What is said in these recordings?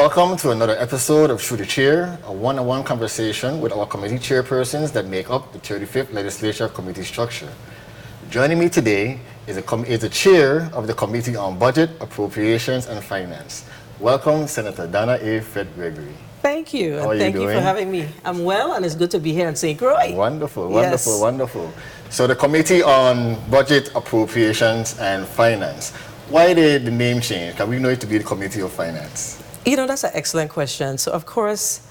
Welcome to another episode of Through the Chair, a one-on-one conversation with our committee chairpersons that make up the 35th Legislature Committee structure. Joining me today is the chair of the Committee on Budget, Appropriations and Finance. Welcome, Senator Donna A. Frett-Gregory. Thank you, How and thank you for having me. I'm well, and it's good to be here in St. Croix. Wonderful, Yes. wonderful, wonderful. So the Committee on Budget, Appropriations and Finance. Why did the name change? Can we know it to be the Committee of Finance? You know, that's an excellent question. So, of course,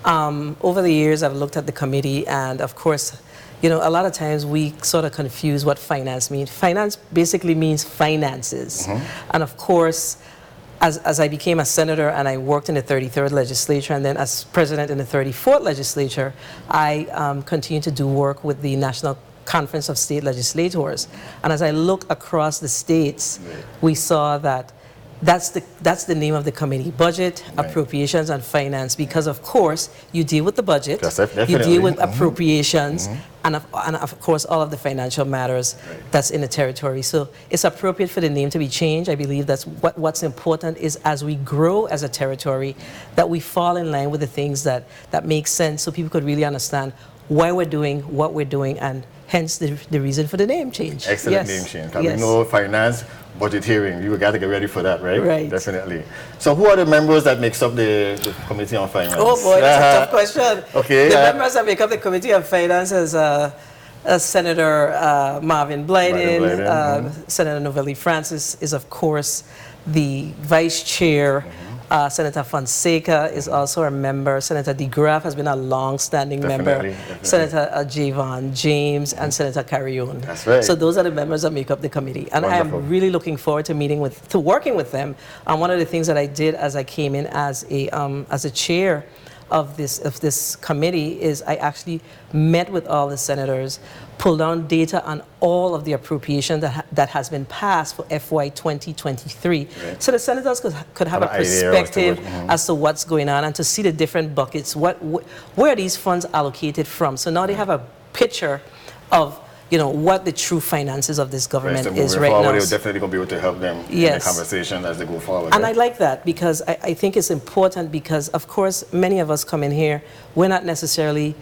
over the years, I've looked at the committee, and of course, you know, a lot of times we sort of confuse what finance means. Finance basically means finances. And of course, as I became a senator and I worked in the 33rd legislature, and then as president in the 34th legislature, I continued to do work with the National Conference of State Legislators. And as I look across the states, we saw that that's the name of the committee: Budget, Appropriations, and Finance. Because of course you deal with the budget, you deal with appropriations, and of course all of the financial matters that's in the territory. So it's appropriate for the name to be changed. I believe that's what's important is as we grow as a territory, that we fall in line with the things that make sense, so people could really understand why we're doing what we're doing, and hence the reason for the name change. Excellent name change. We know finance, budgeteering, you got to get ready for that, right? Right. Definitely. So who are the members that makes up the Committee on Finance? Oh boy, that's a tough question. Okay. The members that make up the Committee on Finance is Senator Marvin Blyden, Senator Novelli Francis is of course the Vice Chair. Senator Fonseca is also a member. Senator DeGraff has been a long-standing member. Definitely. Senator Javon James and Senator Carrion. That's right. So those are the members that make up the committee, and Wonderful. I am really looking forward to working with them. One of the things that I did as I came in as a chair of this committee is I actually met with all the senators, pulled down data on all of the appropriation that has been passed for FY 2023. Right. So the senators could have a perspective as to what's going on and to see the different buckets, where are these funds allocated from. So now they have a picture of, you know, what the true finances of this government is right now. They're definitely going to be able to help them in the conversation as they go forward. And I like that because I think it's important because, of course, many of us come in here, we're not necessarily,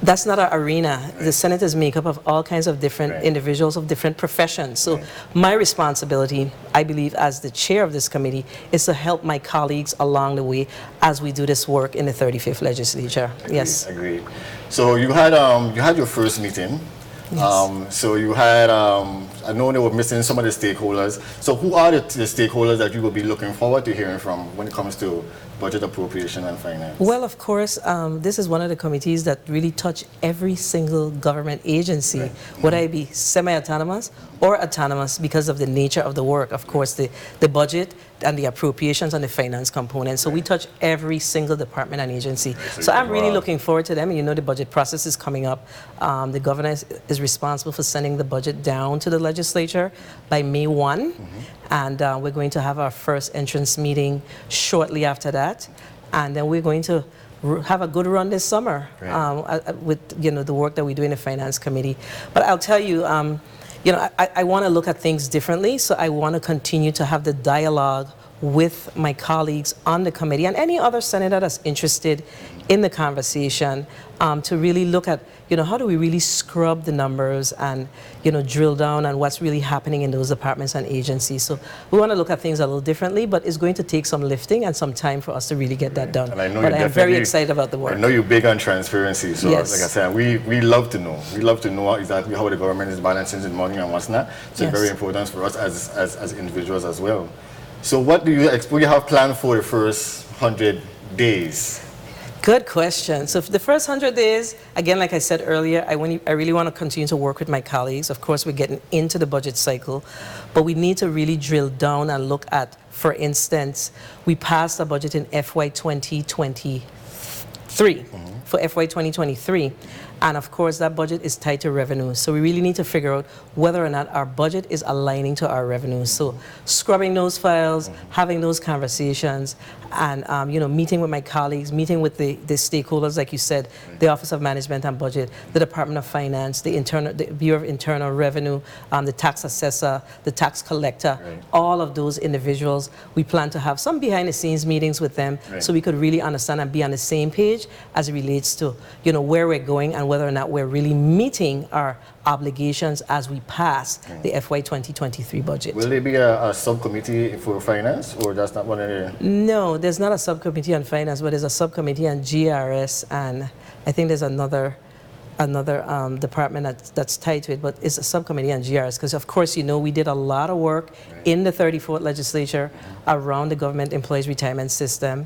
that's not our arena. The Senate is made up of all kinds of different individuals of different professions. So my responsibility, I believe, as the chair of this committee, is to help my colleagues along the way as we do this work in the 35th legislature. Yes. Agreed. So you had your first meeting. Yes. So you had, I know they were missing some of the stakeholders. So who are the stakeholders that you will be looking forward to hearing from when it comes to budget, appropriation, and finance? Well, of course, this is one of the committees that really touch every single government agency, whether it be semi-autonomous or autonomous, because of the nature of the work. Of course, the budget and the appropriations and the finance component. So we touch every single department and agency. So I'm really looking forward to them. And you know, the budget process is coming up. The governor is responsible for sending the budget down to the legislature by May 1. And we're going to have our first entrance meeting shortly after that. And then we're going to have a good run this summer with, you know, the work that we do in the Finance Committee. But I'll tell you, you know, I want to look at things differently, so I want to continue to have the dialogue with my colleagues on the committee and any other senator that's interested in the conversation to really look at, you know, how do we really scrub the numbers and, you know, drill down on what's really happening in those departments and agencies. So we want to look at things a little differently, but it's going to take some lifting and some time for us to really get that done. And I know but I'm very excited about the work. I know you're big on transparency, so like I said, we love to know. We love to know exactly how the government is balancing the money and what's not. So it's very important for us as individuals as well. So what do you have planned for the first 100 days? Good question. So for the first 100 days, again, like I said earlier, I really want to continue to work with my colleagues. Of course, we're getting into the budget cycle, but we need to really drill down and look at, for instance, we passed a budget in FY 2023 for FY 2023. And of course, that budget is tied to revenue. So we really need to figure out whether or not our budget is aligning to our revenues. So scrubbing those files, having those conversations, and meeting with my colleagues, meeting with the stakeholders, like you said, the Office of Management and Budget, the Department of Finance, the Bureau of Internal Revenue, the tax assessor, the tax collector, all of those individuals. We plan to have some behind-the-scenes meetings with them so we could really understand and be on the same page as it relates to where we're going and whether or not we're really meeting our obligations as we pass the FY 2023 budget. Will there be a subcommittee for finance, or that's not one of the... No, there's not a subcommittee on finance, but there's a subcommittee on GRS, and I think there's another department that's tied to it, but it's a subcommittee on GRS because, of course, we did a lot of work in the 34th legislature around the government employees retirement system.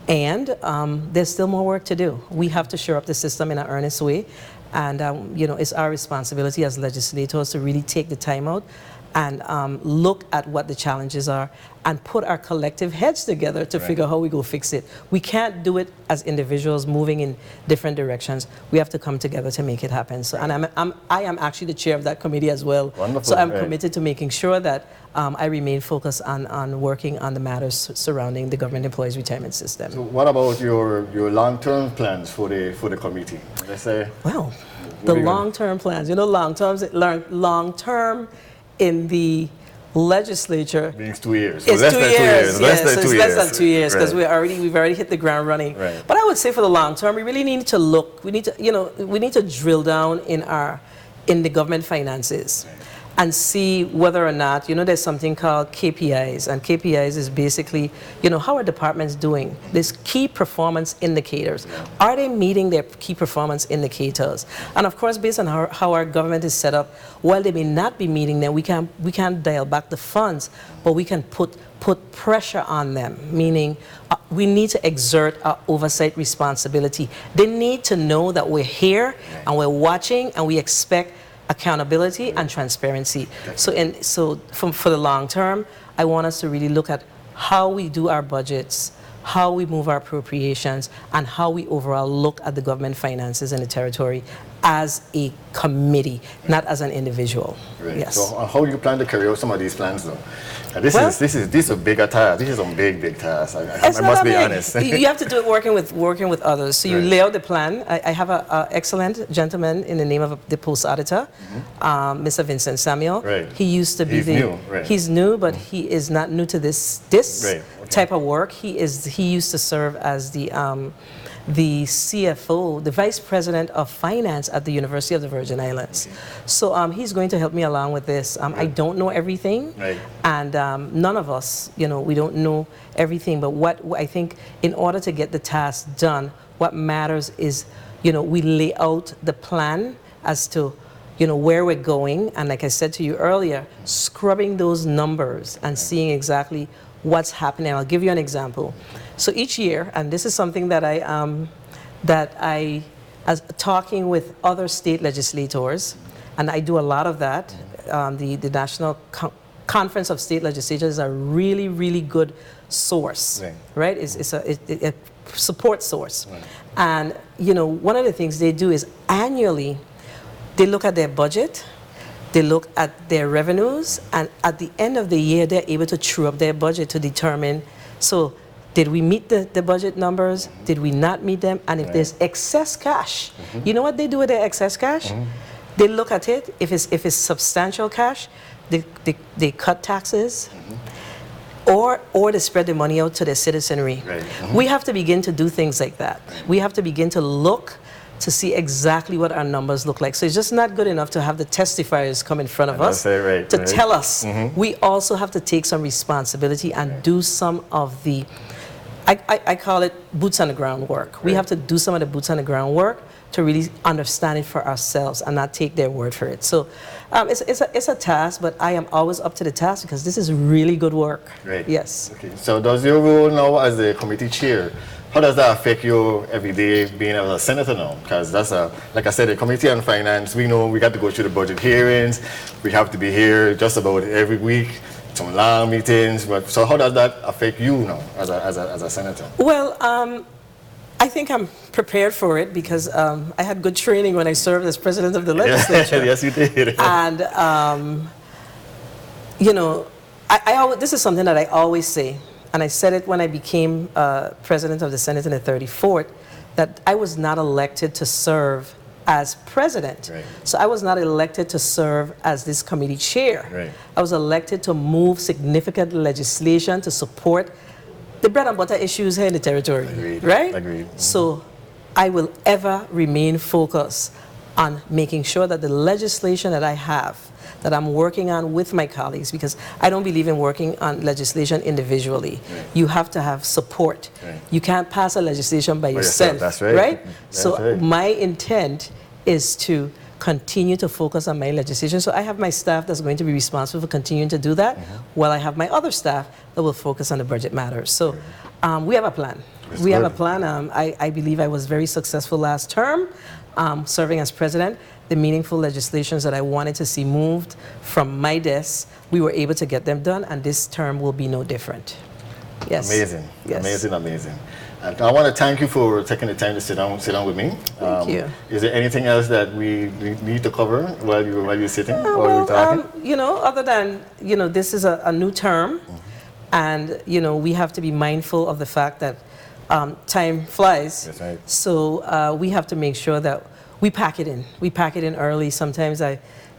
And there's still more work to do. We have to shore up the system in an earnest way. And, it's our responsibility as legislators to really take the time out and look at what the challenges are and put our collective heads together to figure out how we go fix it. We can't do it as individuals moving in different directions. We have to come together to make it happen. So, and I am actually the chair of that committee as well. Wonderful. So I'm committed to making sure that I remain focused on working on the matters surrounding the government employees retirement system. So what about your long-term plans for the committee? Let's say. Well, the long-term plans. Long-term in the legislature. Means 2 years. It's less 2 than years. 2 years. Yes, Less than 2 years. Less than 2 years because we've already hit the ground running. Right. But I would say for the long term, we really need to look. We need to drill down in the government finances. And see whether or not, there's something called KPIs. And KPIs is basically, how are departments doing? There's key performance indicators. Are they meeting their key performance indicators? And of course, based on how our government is set up, while they may not be meeting them, we can't dial back the funds, but we can put pressure on them, meaning we need to exert our oversight responsibility. They need to know that we're here and we're watching and we expect accountability and transparency. So for the long term, I want us to really look at how we do our budgets, how we move our appropriations, and how we overall look at the government finances in the territory as a committee, not as an individual. Right. Yes. So how do you plan to carry out some of these plans, though? This is a bigger task. This is a big task. I must be honest. You have to do it working with others. So you lay out the plan. I have an excellent gentleman in the name of the post auditor, Mr. Vincent Samuel. Right. He used to be he's new, but he is not new to this type of work. He used to serve as the CFO, the Vice President of Finance at the University of the Virgin Islands. So he's going to help me along with this. I don't know everything, and none of us, we don't know everything, but what I think in order to get the task done, what matters is, we lay out the plan as to, where we're going, and like I said to you earlier, scrubbing those numbers and seeing exactly what's happening. I'll give you an example. So each year, and this is something that I as talking with other state legislators, and I do a lot of that. The National Conference of State Legislators is a really, really good source, right? It's a support source. And, one of the things they do is annually, they look at their budget, they look at their revenues, and at the end of the year, they're able to true up their budget to determine, so did we meet the budget numbers? Did we not meet them? And if there's excess cash, you know what they do with their excess cash? They look at it. If it's substantial cash, they cut taxes, or they spread the money out to their citizenry. We have to begin to do things like that. We have to begin to look to see exactly what our numbers look like. So it's just not good enough to have the testifiers come in front of us to tell us. We also have to take some responsibility and do some of the, I call it boots on the ground work. We have to do some of the boots on the ground work to really understand it for ourselves and not take their word for it. So it's a task, but I am always up to the task because this is really good work. Yes. Okay. So does your role now as the committee chair, how does that affect you every day being a senator now? Because that's like I said, the Committee on Finance, we know we got to go through the budget hearings. We have to be here just about every week, some long meetings. But so how does that affect you now as a senator? Well, I think I'm prepared for it because I had good training when I served as president of the legislature. Yes, you did. And, you know, this is something that I always say, and I said it when I became president of the Senate in the 34th, that I was not elected to serve as president. Right. So I was not elected to serve as this committee chair. Right. I was elected to move significant legislation to support the bread and butter issues here in the territory. Agreed. Right? Agreed. So I will ever remain focused on making sure that the legislation that I have, that I'm working on with my colleagues, because I don't believe in working on legislation individually. Right. You have to have support. Right. You can't pass a legislation by yourself. That's right. Right? That's So right. my intent is to continue to focus on my legislation. So I have my staff that's going to be responsible for continuing to do that, while I have my other staff that will focus on the budget matters. So we have a plan. That's We have a good. plan. I believe I was very successful last term serving as president. The meaningful legislations that I wanted to see moved from my desk, we were able to get them done, and this term will be no different. Yes. Amazing. Yes. Amazing, amazing. And I want to thank you for taking the time to sit down with me. Thank you. Is there anything else that we need to cover while you're sitting or you're Well, talking? you know, other than, you know, this is a new term, and, you know, we have to be mindful of the fact that time flies. That's right. So we have to make sure that we pack it in. We pack it in early. Sometimes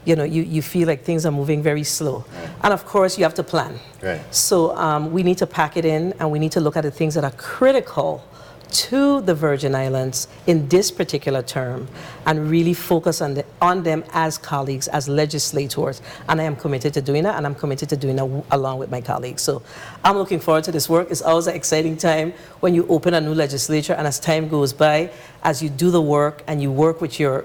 you know, you feel like things are moving very slow. Right. And of course, you have to plan. Right. So we need to pack it in, and we need to look at the things that are critical to the Virgin Islands in this particular term, and really focus on them as colleagues, as legislators. And I am committed to doing that, and I'm committed to doing that along with my colleagues. So I'm looking forward to this work. It's always an exciting time when you open a new legislature, and as time goes by, as you do the work and you work with your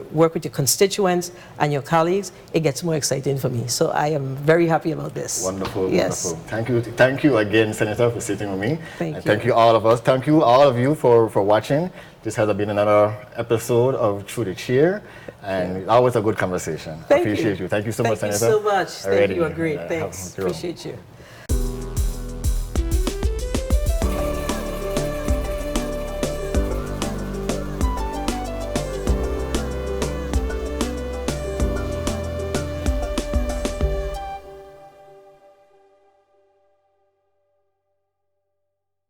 constituents and your colleagues, it gets more exciting for me. So I am very happy about this. Wonderful, Yes. wonderful. Thank you again, Senator, for sitting with me. Thank and you. Thank you all of us. Thank you all of you for watching. This has been another episode of Through the Chair, and always a good conversation. Thank Appreciate you. Thank you so much, Thank you Senator. so much. Thank Alrighty. you. Are great. Have a Thanks. good one. Appreciate you.